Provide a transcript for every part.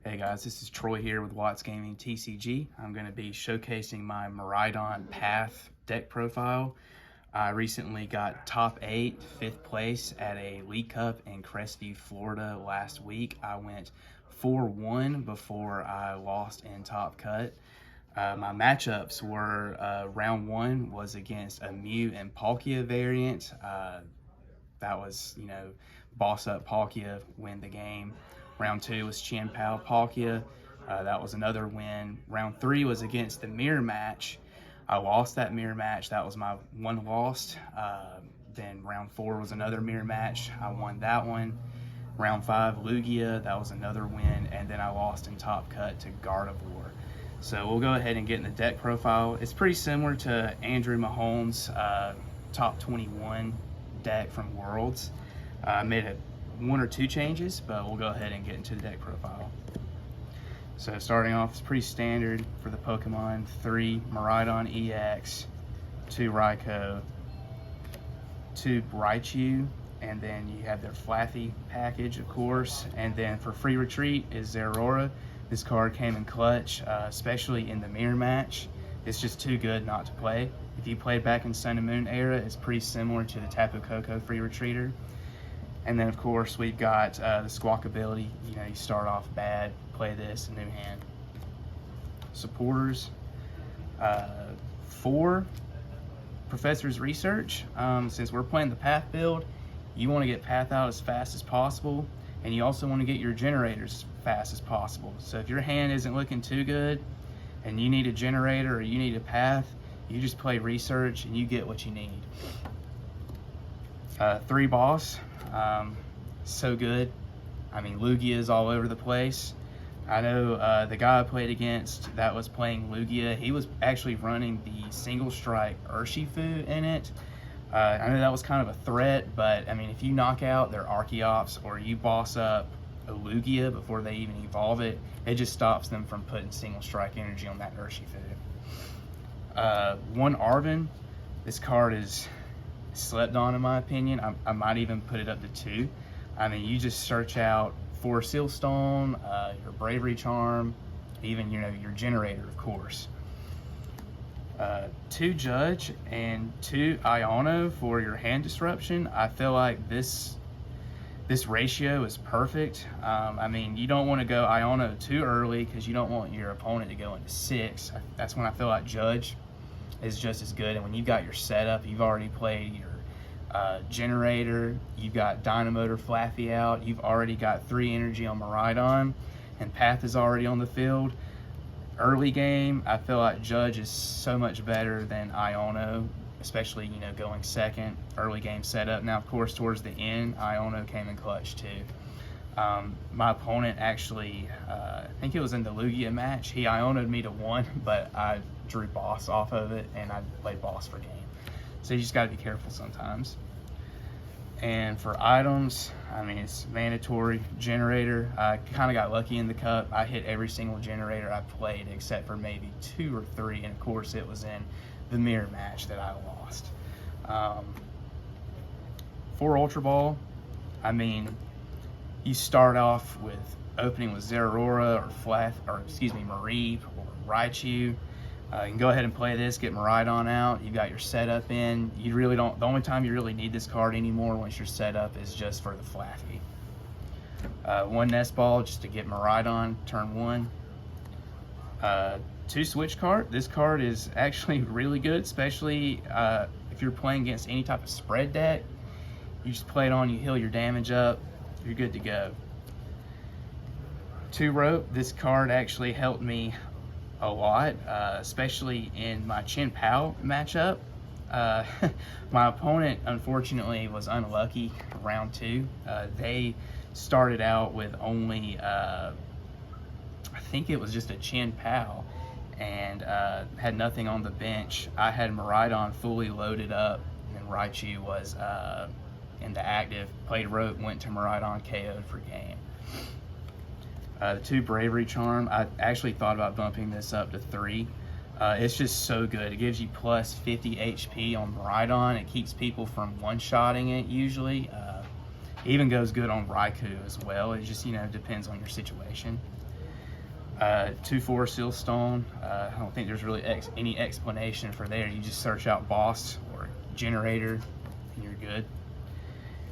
Hey guys, this is Troy here with Watts Gaming TCG. I'm going to be showcasing my Miraidon Path deck profile. I recently got top 8, 5th place at a League Cup in Crestview, Florida last week. I went 4-1 before I lost in top cut. My matchups were round 1 was against a Mew and Palkia variant. That was, boss up Palkia, win the game. Round 2 was Chien Pao Palkia. That was another win. Round 3 was against the mirror match. I lost that mirror match. That was my one loss. Then round 4 was another mirror match. I won that one. Round 5, Lugia. That was another win. And then I lost in top cut to Gardevoir. So we'll go ahead and get in the deck profile. It's pretty similar to Andrew Mahomes' top 21 deck from Worlds. I made 1 or 2 changes, but we'll go ahead and get into the deck profile. So starting off, it's pretty standard for the Pokemon. 3 Miraidon EX, 2 Raikou, 2 Raichu, and then you have their Flaffy package, of course. And then for free retreat is Zeraora. This card came in clutch, especially in the mirror match. It's just too good not to play. If you played back in Sun and Moon era, it's pretty similar to the Tapu Koko free retreater. And then, of course, we've got the Squawk ability. You start off bad, play this, a new hand. Supporters, 4 Professor's Research. Since we're playing the Path build, you want to get Path out as fast as possible, and you also want to get your generators as fast as possible. So if your hand isn't looking too good, and you need a generator or you need a Path, you just play Research and you get what you need. 3 Boss. So good. I mean, Lugia is all over the place. I know the guy I played against that was playing Lugia, he was actually running the single strike Urshifu in it. I know that was kind of a threat, but I mean, if you knock out their Archeops or you boss up a Lugia before they even evolve it, it just stops them from putting single strike energy on that Urshifu. 1 Arven. This card is slept on in my opinion. I might even put it up to 2. I mean, you just search out 4 Sealstone, your Bravery Charm, even your generator, of course. 2 Judge and 2 Iono for your hand disruption. I feel like this ratio is perfect. I mean, you don't want to go Iono too early because you don't want your opponent to go into 6. That's when I feel like Judge is just as good. And when you've got your setup, you've already played your generator, you've got Dynamotor Flaffy out, you've already got 3 energy on Miraidon, and Path is already on the field. Early game, I feel like Judge is so much better than Iono, especially going second. Early game setup. Now, of course, towards the end, Iono came in clutch too. My opponent actually, I think it was in the Lugia match, he Iono'd me to 1, but I drew boss off of it and I played boss for game. So you just got to be careful sometimes. And for items, I mean, it's mandatory. Generator, I kind of got lucky in the cup. I hit every single generator I played except for maybe 2 or 3, and of course it was in the mirror match that I lost. For Ultra Ball, I mean, you start off with opening with Zeraora or Mareep or Raichu. You can go ahead and play this, get Miraidon out. You got your setup in. You really don't. The only time you really need this card anymore once your setup is just for the Flaffy. 1 Nest Ball just to get Miraidon turn 1. 2 Switch card. This card is actually really good, especially if you're playing against any type of spread deck. You just play it on, you heal your damage up, you're good to go. 2 Rope. This card actually helped me a lot, especially in my Chien Pao matchup. My opponent, unfortunately, was unlucky round 2. They started out with only, I think it was just a Chien Pao, and had nothing on the bench. I had Miraidon fully loaded up, and Raichu was in the active, played Rope, went to Miraidon, KO'd for game. The 2 Bravery Charm, I actually thought about bumping this up to 3. It's just so good. It gives you plus 50 HP on Miraidon. It keeps people from one-shotting it usually. Even goes good on Raikou as well. It just, depends on your situation. 2/4 seal stone. I don't think there's really any explanation for there. You just search out boss or generator and you're good.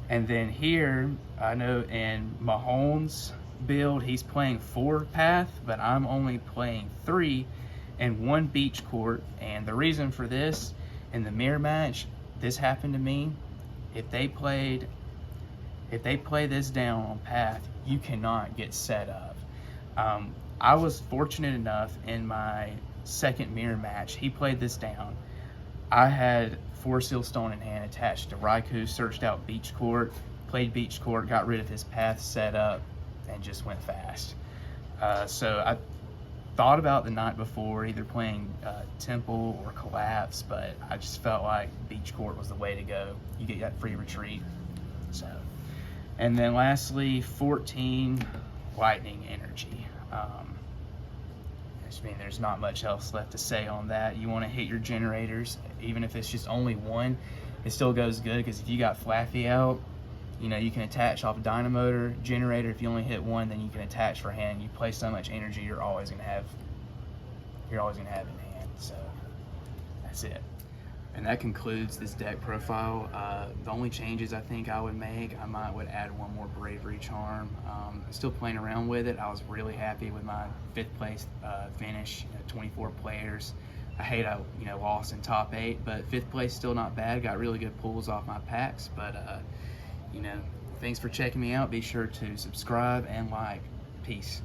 And then here, I know in Mahon's build, he's playing 4 path, but I'm only playing 3 and 1 beach court. And the reason for this, in the mirror match, this happened to me. If they play this down on path, you cannot get set up. I was fortunate enough in my second mirror match, he played this down. I had 4 seal stone in hand attached to Raikou, searched out beach court, played beach court, got rid of his path, set up, and just went fast. So I thought about the night before either playing Temple or Collapse, but I just felt like beach court was the way to go. You get that free retreat. So, and then lastly, 14 lightning energy. I mean, there's not much else left to say on that. You want to hit your generators, even if it's just only 1, it still goes good, because if you got Flaffy out, you know, you can attach off Dynamotor, generator. If you only hit 1, then you can attach for hand. You play so much energy, you're always gonna have in hand. So that's it. And that concludes this deck profile. The only changes I think I would make, I would add 1 more Bravery Charm. I'm still playing around with it. I was really happy with my 5th place finish, 24 players. I hate I lost in top 8, but 5th place still not bad. Got really good pulls off my packs, but thanks for checking me out. Be sure to subscribe and like. Peace.